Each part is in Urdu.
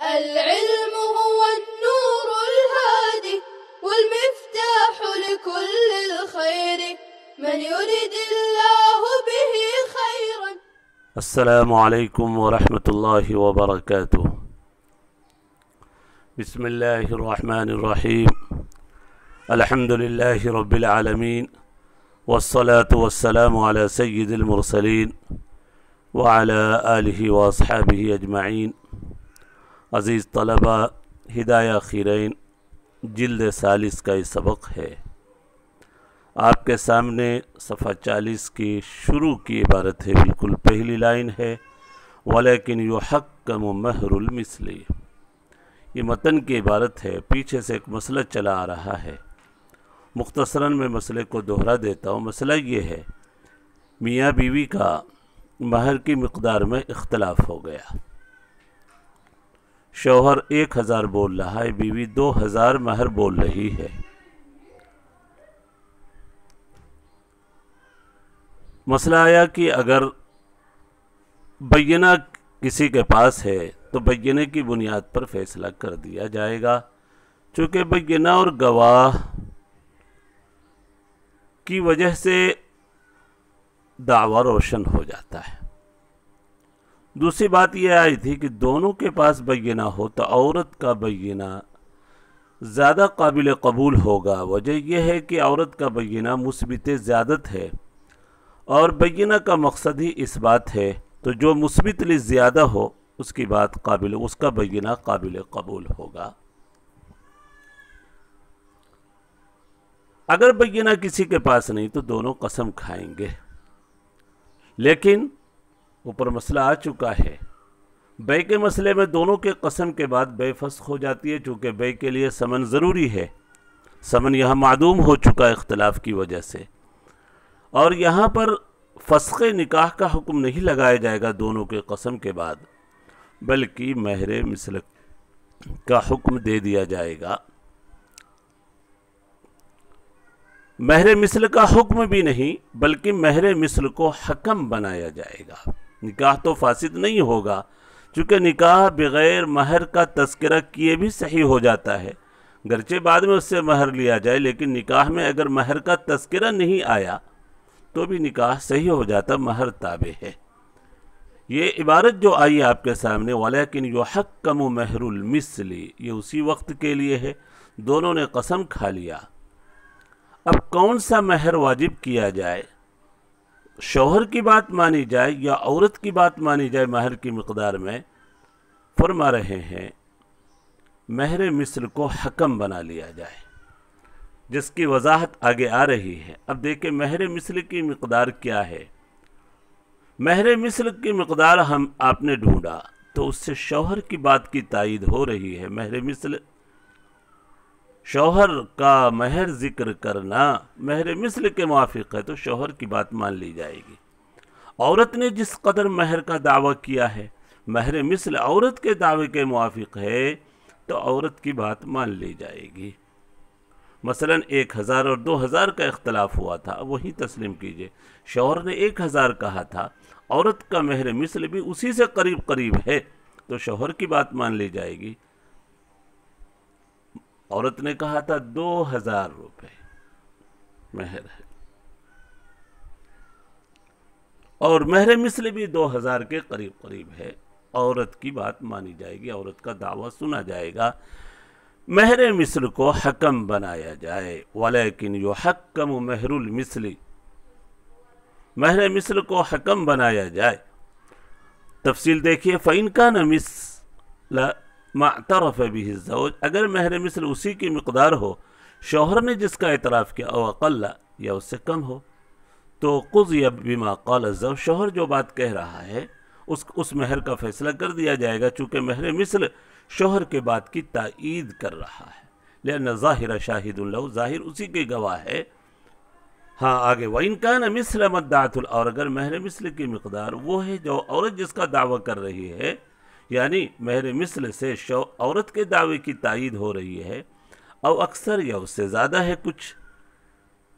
العلم هو النور الهادي والمفتاح لكل الخير من يريد الله به خيرا. السلام علیکم ورحمۃ اللہ وبرکاتہ. بسم اللہ الرحمن الرحیم. الحمد للہ رب العالمین والصلاة والسلام علی سید المرسلین وعلی آلہ واصحابہ اجمعین. عزیز طلبہ، ہدایہ خیرین جلد 40 کا یہ سبق ہے. آپ کے سامنے صفحہ 40 کی شروع کی عبارت ہے، بالکل پہلی لائن ہے وَلَكِنْ يُحَكَّمُ مَهْرُ الْمِثْلِ. یہ متن کی عبارت ہے، پیچھے سے ایک مسئلہ چلا آ رہا ہے. مختصراً میں مسئلے کو دہرا دیتا ہوں. مسئلہ یہ ہے، میاں بیوی کا مہر کی مقدار میں اختلاف ہو گیا. شوہر 1000 بول رہا ہے، بیوی 2000 مہر بول رہی ہے. مسئلہ آیا کہ اگر بینہ کسی کے پاس ہے تو بینہ کی بنیاد پر فیصلہ کر دیا جائے گا، چونکہ بینہ اور گواہ کی وجہ سے دعویٰ روشن ہو جاتا ہے. دوسری بات یہ آئی تھی کہ دونوں کے پاس بینہ ہو تو عورت کا بینہ زیادہ قابل قبول ہوگا. وجہ یہ ہے کہ عورت کا بینہ مثبت زیادت ہے اور بینہ کا مقصد ہی اس بات ہے، تو جو مثبت لی زیادہ ہو اس کی بات اس کا بینہ قابل قبول ہوگا. اگر بینہ کسی کے پاس نہیں تو دونوں قسم کھائیں گے. لیکن اوپر مسئلہ آ چکا ہے، بے کے مسئلے میں دونوں کے قسم کے بعد بے فسخ ہو جاتی ہے، چونکہ بے کے لیے ثمن ضروری ہے. ثمن یہاں معدوم ہو چکا اختلاف کی وجہ سے، اور یہاں پر فسخ نکاح کا حکم نہیں لگایا جائے گا دونوں کے قسم کے بعد، بلکہ مہر مثل کا حکم دے دیا جائے گا. مہر مثل کا حکم بھی نہیں بلکہ مہر مثل کو حکم بنایا جائے گا. نکاح تو فاسد نہیں ہوگا، چونکہ نکاح بغیر مہر کا تذکرہ کیے بھی صحیح ہو جاتا ہے، گرچہ بعد میں اس سے مہر لیا جائے، لیکن نکاح میں اگر مہر کا تذکرہ نہیں آیا تو بھی نکاح صحیح ہو جاتا، مہر تابع ہے. یہ عبارت جو آئی آپ کے سامنے وَلَكِنْ يُحَكَّمُ مَهْرُ الْمِثْلِ، یہ اسی وقت کے لیے ہے. دونوں نے قسم کھا لیا. اب کون سا مہر واجب کیا جائے؟ شوہر کی بات مانی جائے یا عورت کی بات مانی جائے مہر کی مقدار میں؟ فرما رہے ہیں مہر مثل کو حکم بنا لیا جائے، جس کی وضاحت آگے آ رہی ہے. اب دیکھیں مہر مثل کی مقدار کیا ہے. مہر مثل کی مقدار آپ نے ڈھونڈا تو اس سے شوہر کی بات کی تائید ہو رہی ہے. مہر مثل، شوہر کا مہر ذکر کرنا مہر مثل کے موافق ہے تو شوہر کی بات مان لی جائے گی. عورت نے جس قدر مہر کا دعویٰ کیا ہے، مہر مثل عورت کے دعوے کے موافق ہے تو عورت کی بات مان لی جائے گی. مثلا 1000 اور 2000 کا اختلاف ہوا تھا، وہی تسلیم کیجئے. شوہر نے 1000 کہا تھا، عورت کا مہر مثل بھی اسی سے قریب قریب ہے تو شوہر کی بات مان لی جائے گی. عورت نے کہا تھا 2000 روپے مہر ہے، اور مہر مثل بھی 2000 کے قریب قریب ہے. عورت کی بات مانی جائے گی، عورت کا دعویٰ سنا جائے گا. مہر مثل کو حکم بنایا جائے. وَلَكِنْ يُحَكَّمُ مَهْرُ الْمِثْلِ، مہر مثل کو حکم بنایا جائے. تفصیل دیکھیے. فَإِنْ كَانَ مِثْلَ مَا اعْتَرَفَ بِهِ الزَّوْجِ، اگر مہر مثل اسی کی مقدار ہو شوہر نے جس کا اعتراف کیا، او اقل یا اس سے کم ہو، تو قُضِيَ بِمَا قَالَ الزَّوْجُ، شوہر جو بات کہہ رہا ہے اس مہر کا فیصلہ کر دیا جائے گا، چونکہ مہر مثل شوہر کے بات کی تائید کر رہا ہے. لأن ظاہر شاہد لہ، ظاہر اسی کے گواہ ہے. ہاں آگے وَإِنْ كَانَ مِثْلَ مَدَّعَتُ، اور اگر مہر مثل کی مقدار وہ ہے جو عورت جس کا دعویٰ کر رہی ہے، یعنی مہر مثل سے عورت کے دعوے کی تائید ہو رہی ہے، او اکثر یا اس سے زیادہ ہے کچھ،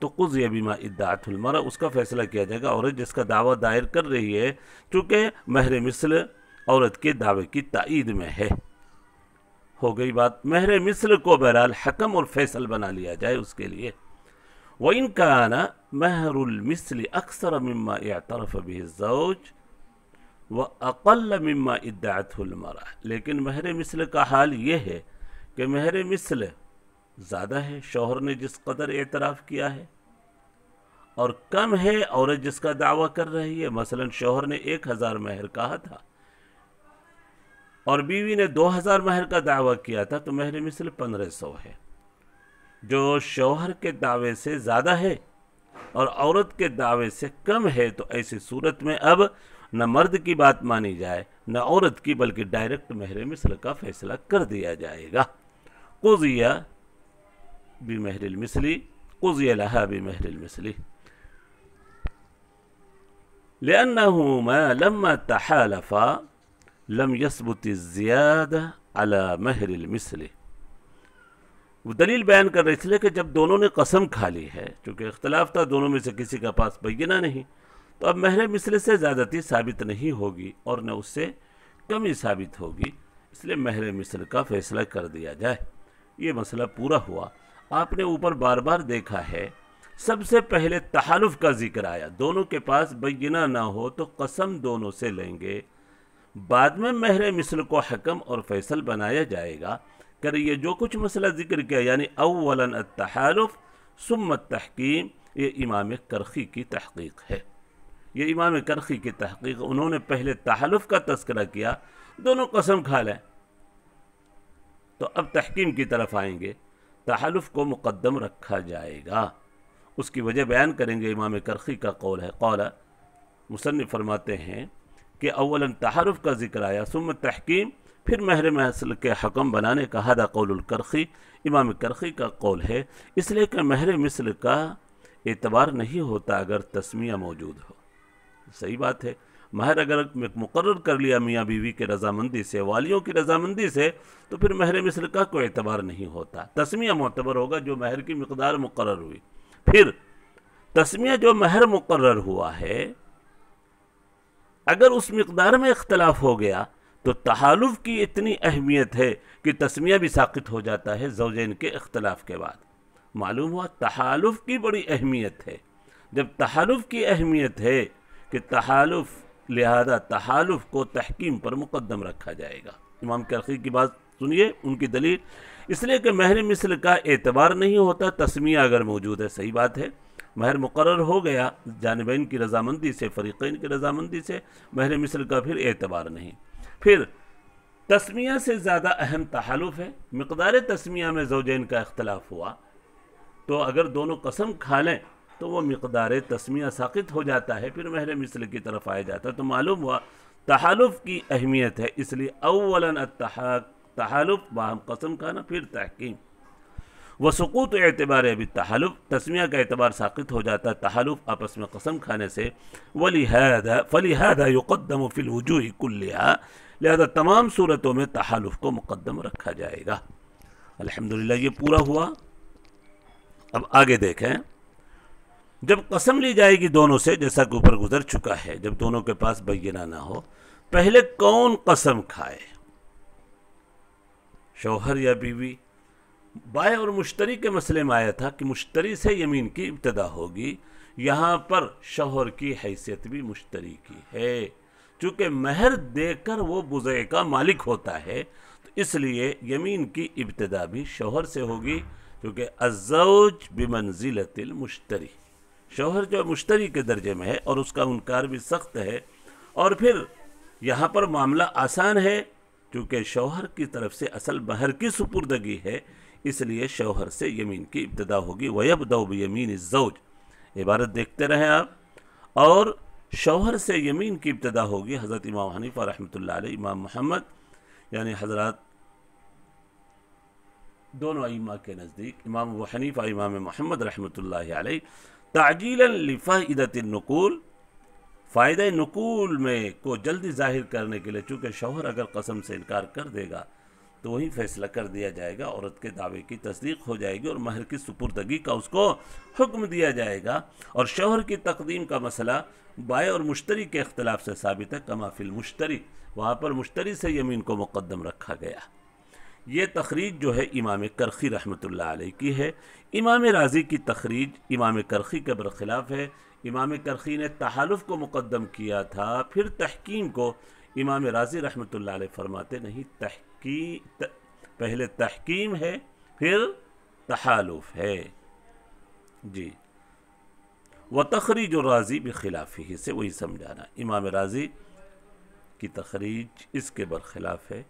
تو قضی بما ادعت المرأة، اس کا فیصلہ کیا جائے گا عورت جس کا دعویٰ دائر کر رہی ہے، چونکہ مہر مثل عورت کے دعوے کی تائید میں ہے. ہو گئی بات مہر مثل کو بہرحال حکم اور فیصل بنا لیا جائے اس کے لیے. وَإِن كَانَ مَهْرُ الْمِثْلِ أَكْثَرَ مِمَّا اعْتَرَفَ بِهِ الزَّوْجُ وَأَقَلَّ مِمَّا ادَّعَتْهُ الْمَرْأَةُ. لیکن مہر مثل کا حال یہ ہے کہ مہر مثل زیادہ ہے شوہر نے جس قدر اعتراف کیا ہے، اور کم ہے عورت جس کا دعویٰ کر رہی ہے. مثلا شوہر نے 1000 مہر کہا تھا اور بیوی نے 2000 مہر کا دعویٰ کیا تھا، تو مہر مثل 1500 ہے. جو شوہر کے دعوے سے زیادہ ہے اور عورت کے دعوے سے کم ہے، تو ایسی صورت میں اب نہ مرد کی بات مانی جائے نہ عورت کی، بلکہ ڈائریکٹ مہر مثل کا فیصلہ کر دیا جائے گا. قضی بمہر المثل قضی لها بمہر المثل لأنهما لما تحالفا لم يثبت الزیادہ على مہر المثل. وہ دلیل بیان کر رہے اس لیے کہ جب دونوں نے قسم کھا لی ہے، چونکہ اختلاف تھا دونوں میں سے کسی کا پاس بینہ نہیں، تو اب مہر مثل سے زیادتی ثابت نہیں ہوگی اور نہ اس سے کمی ثابت ہوگی، اس لیے مہر مثل کا فیصلہ کر دیا جائے. یہ مسئلہ پورا ہوا. آپ نے اوپر بار بار دیکھا ہے سب سے پہلے تحالف کا ذکر آیا، دونوں کے پاس بینہ نہ ہو تو قسم دونوں سے لیں گے، بعد میں مہر مثل کو حکم اور فیصل بنایا جائے گا. کہ یہ جو کچھ مسئلہ ذکر کیا یعنی اولا التحالف ثم التحکیم، یہ امام کرخی کی تحقیق ہے. یہ امام کرخی کی تحقیق، انہوں نے پہلے تحالف کا تذکرہ کیا، دونوں قسم کھا لیں تو اب تحکیم کی طرف آئیں گے، تحالف کو مقدم رکھا جائے گا. اس کی وجہ بیان کریں گے. امام کرخی کا قول ہے، قول مصنف فرماتے ہیں کہ اولا تحالف کا ذکر آیا ثم تحکیم، پھر مہر مثل کے حکم بنانے کا. ہذا قول الکرخی، امام کرخی کا قول ہے، اس لیے کہ مہر مثل کا اعتبار نہیں ہوتا اگر تسمیہ موجود ہو. صحیح بات ہے، مہر اگر مقرر کر لیا میاں بیوی کے رضامندی سے، والیوں کی رضامندی سے، تو پھر مہر مثل کا کوئی اعتبار نہیں ہوتا. تسمیہ معتبر ہوگا جو مہر کی مقدار مقرر ہوئی. پھر تسمیہ جو مہر مقرر ہوا ہے، اگر اس مقدار میں اختلاف ہو گیا تو تحالف کی اتنی اہمیت ہے کہ تسمیہ بھی ساقط ہو جاتا ہے زوجین کے اختلاف کے بعد. معلوم ہوا تحالف کی بڑی اہمیت ہے. جب تحالف کی اہمیت ہے کہ تحالف، لہذا تحالف کو تحکیم پر مقدم رکھا جائے گا. امام کرخی کی بات سنیے، ان کی دلیل اس لیے کہ مہر مثل کا اعتبار نہیں ہوتا تسمیہ اگر موجود ہے. صحیح بات ہے، مہر مقرر ہو گیا جانبین کی رضامندی سے، فریقین کی رضامندی سے، مہر مثل کا پھر اعتبار نہیں. پھر تسمیہ سے زیادہ اہم تحالف ہے. مقدار تسمیہ میں زوجین کا اختلاف ہوا تو اگر دونوں قسم کھا لیں تو وہ مقدار تسمیہ ساقط ہو جاتا ہے، پھر مہر مثل کی طرف آیا جاتا ہے. تو معلوم ہوا تحالف کی اہمیت ہے، اس لیے اولا تحالف باہم قسم کھانا، پھر تحکیم. وسقوط اعتبار ابھی تحالف، تسمیہ کا اعتبار ساقط ہو جاتا ہے تحالف آپس میں قسم کھانے سے. فلہذا یقدم فی الوجوہ کلہا، لہذا تمام صورتوں میں تحالف کو مقدم رکھا جائے گا. الحمدللہ یہ پورا ہوا. اب آگے دیکھیں، جب قسم لی جائے گی دونوں سے، جیسا کہ اوپر گزر چکا ہے، جب دونوں کے پاس بینہ نہ ہو، پہلے کون قسم کھائے، شوہر یا بیوی؟ بائع اور مشتری کے مسئلے میں آیا تھا کہ مشتری سے یمین کی ابتدا ہوگی. یہاں پر شوہر کی حیثیت بھی مشتری کی ہے، چونکہ مہر دے کر وہ بضع کا مالک ہوتا ہے، تو اس لیے یمین کی ابتدا بھی شوہر سے ہوگی، کیونکہ الزوج بمنزلۃ المشتری، شوہر جو مشتری کے درجے میں ہے اور اس کا انکار بھی سخت ہے. اور پھر یہاں پر معاملہ آسان ہے، کیونکہ شوہر کی طرف سے اصل مہر کی سپردگی ہے، اس لیے شوہر سے یمین کی ابتدا ہوگی. وَيَبْدَوْ بِيَمِينِ الزَّوْجِ، عبارت دیکھتے رہیں آپ. اور شوہر سے یمین کی ابتدا ہوگی. حضرت امام حنیفہ رحمۃ اللہ علیہ، امام محمد، یعنی حضرات دونوں ائمہ کے نزدیک، امام ابو حنیفہ، امام محمد رحمۃ اللہ علیہ، تعجیلا لفائدۃ النقول، فائدہ نقول میں کو جلدی ظاہر کرنے کے لیے، چونکہ شوہر اگر قسم سے انکار کر دے گا تو وہی فیصلہ کر دیا جائے گا، عورت کے دعوے کی تصدیق ہو جائے گی اور مہر کی سپردگی کا اس کو حکم دیا جائے گا. اور شوہر کی تقدیم کا مسئلہ بائع اور مشتری کے اختلاف سے ثابت ہے، کما فی المشتری، وہاں پر مشتری سے یمین کو مقدم رکھا گیا. یہ تخریج جو ہے امام کرخی رحمۃ اللہ علیہ کی ہے. امام رازی کی تخریج امام کرخی کے برخلاف ہے. امام کرخی نے تحالف کو مقدم کیا تھا، پھر تحکیم کو. امام رازی رحمۃ اللہ علیہ فرماتے نہیں، پہلے تحکیم ہے پھر تحالف ہے. جی، وتخریج الرازی بخلافہ سے وہی سمجھانا. امام رازی کی تخریج اس کے برخلاف ہے.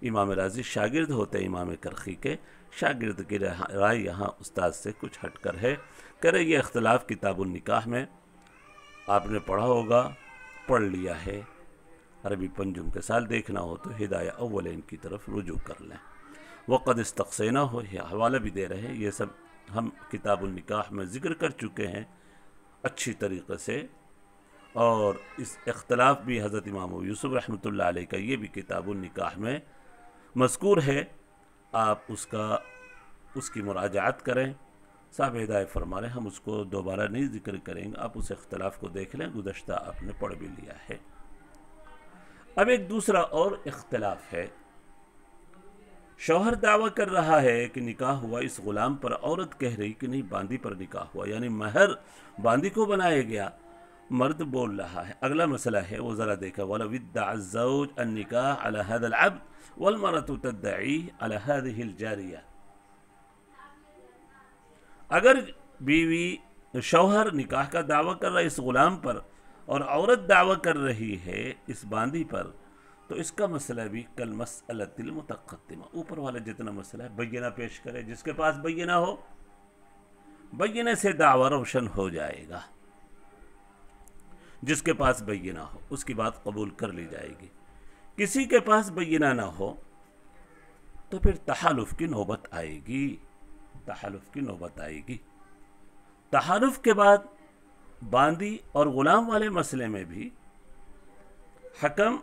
امام رازی شاگرد ہوتے ہیں امام کرخی کے. شاگرد کی رائے یہاں استاد سے کچھ ہٹ کر ہے. کرے یہ اختلاف کتاب النکاح میں آپ نے پڑھا ہوگا، پڑھ لیا ہے. عربی پنجم کے سال دیکھنا ہو تو ہدایہ اولین کی طرف رجوع کر لیں. وقد استقصینا ہو، یہ حوالہ بھی دے رہے ہیں. یہ سب ہم کتاب النکاح میں ذکر کر چکے ہیں اچھی طریقے سے. اور اس اختلاف بھی حضرت امام یوسف رحمۃ اللہ علیہ کا یہ بھی کتاب النکاح میں مذکور ہے. آپ اس کی مراجعات کریں. صاحب ہدایت فرما رہے ہیں ہم اس کو دوبارہ نہیں ذکر کریں گے، آپ اس اختلاف کو دیکھ لیں، گزشتہ آپ نے پڑھ بھی لیا ہے. اب ایک دوسرا اور اختلاف ہے. شوہر دعویٰ کر رہا ہے کہ نکاح ہوا اس غلام پر، عورت کہہ رہی کہ نہیں باندی پر نکاح ہوا، یعنی مہر باندی کو بنایا گیا. مرد بول رہا ہے. اگلا مسئلہ ہے وہ ذرا دیکھا، وَلَوِ ادَّعَ الزَّوْجُ النِّكَاحَ عَلَى هَذَا الْعَبْدِ وَالْمَرْأَةُ تَدَّعِيهِ عَلَى هَذِهِ الْجَارِيَةِ. اگر بیوی شوہر نکاح کا دعویٰ کر رہا ہے اس غلام پر اور عورت دعویٰ کر رہی ہے اس باندی پر، تو اس کا مسئلہ بھی کالمسألۃ المتقدمہ، اوپر والا جتنا مسئلہ ہے بینہ پیش کرے. جس کے پاس بینہ ہو، بینہ سے دعویٰ روشن ہو جائے گا. جس کے پاس بینہ ہو اس کی بات قبول کر لی جائے گی. کسی کے پاس بینہ نہ ہو تو پھر تحالف کی نوبت آئے گی. تحالف کی نوبت آئے گی. تحالف کے بعد باندی اور غلام والے مسئلے میں بھی حکم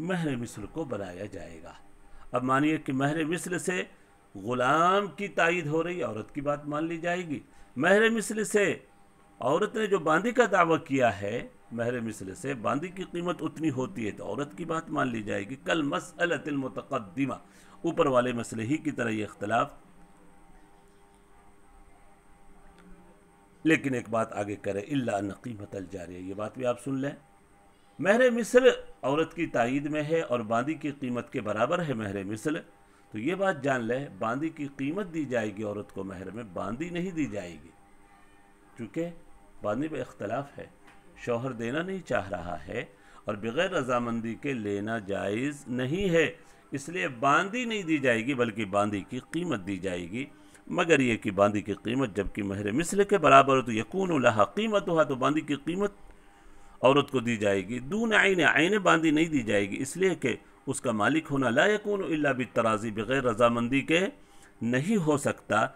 مہر مثل کو بنایا جائے گا. اب مانیے کہ مہر مثل سے غلام کی تائید ہو رہی، عورت کی بات مان لی جائے گی. مہر مثل سے عورت نے جو باندی کا دعویٰ کیا ہے، مہر مثل سے باندی کی قیمت اتنی ہوتی ہے تو عورت کی بات مان لی جائے گی. کالمسألۃ المتقدمہ، اوپر والے مسئلے ہی کی طرح یہ اختلاف. لیکن ایک بات آگے کرے، الا ان قیمت الجاریہ، یہ بات بھی آپ سن لیں. مہر مثل عورت کی تائید میں ہے اور باندی کی قیمت کے برابر ہے مہر مثل، تو یہ بات جان لیں باندی کی قیمت دی جائے گی عورت کو مہر میں، باندی نہیں دی جائے گی. چونکہ باندی میں اختلاف ہے، شوہر دینا نہیں چاہ رہا ہے اور بغیر رضامندی کے لینا جائز نہیں ہے، اس لیے باندی نہیں دی جائے گی بلکہ باندی کی قیمت دی جائے گی. مگر یہ کہ باندی کی قیمت جبکہ مہر مثل کے برابر ہو تو یکون لہا قیمتها، تو باندی کی قیمت عورت کو دی جائے گی. دون عین باندی نہیں دی جائے گی، اس لیے کہ اس کا مالک ہونا لا یکون الا بالتراضی، بغیر رضامندی کے نہیں ہو سکتا.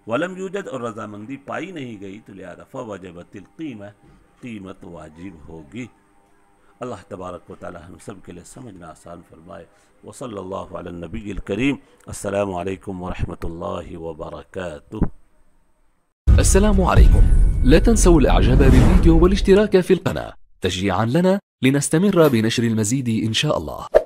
ولم یوجد، اور رضامندی پائی نہیں گئی تو لہذا فوجبت القیمہ، قیمت واجب ہوگی. اللہ تبارک و تعالی ہم سب کے لیے سمجھنا آسان فرمائے. وصلی اللہ علی النبی الکریم. السلام علیکم ورحمۃ اللہ وبرکاتہ. السلام عليكم. لا تنسوا الاعجاب بالفيديو والاشتراك في القناة تشجيعا لنا لنستمر بنشر المزيد إن شاء الله.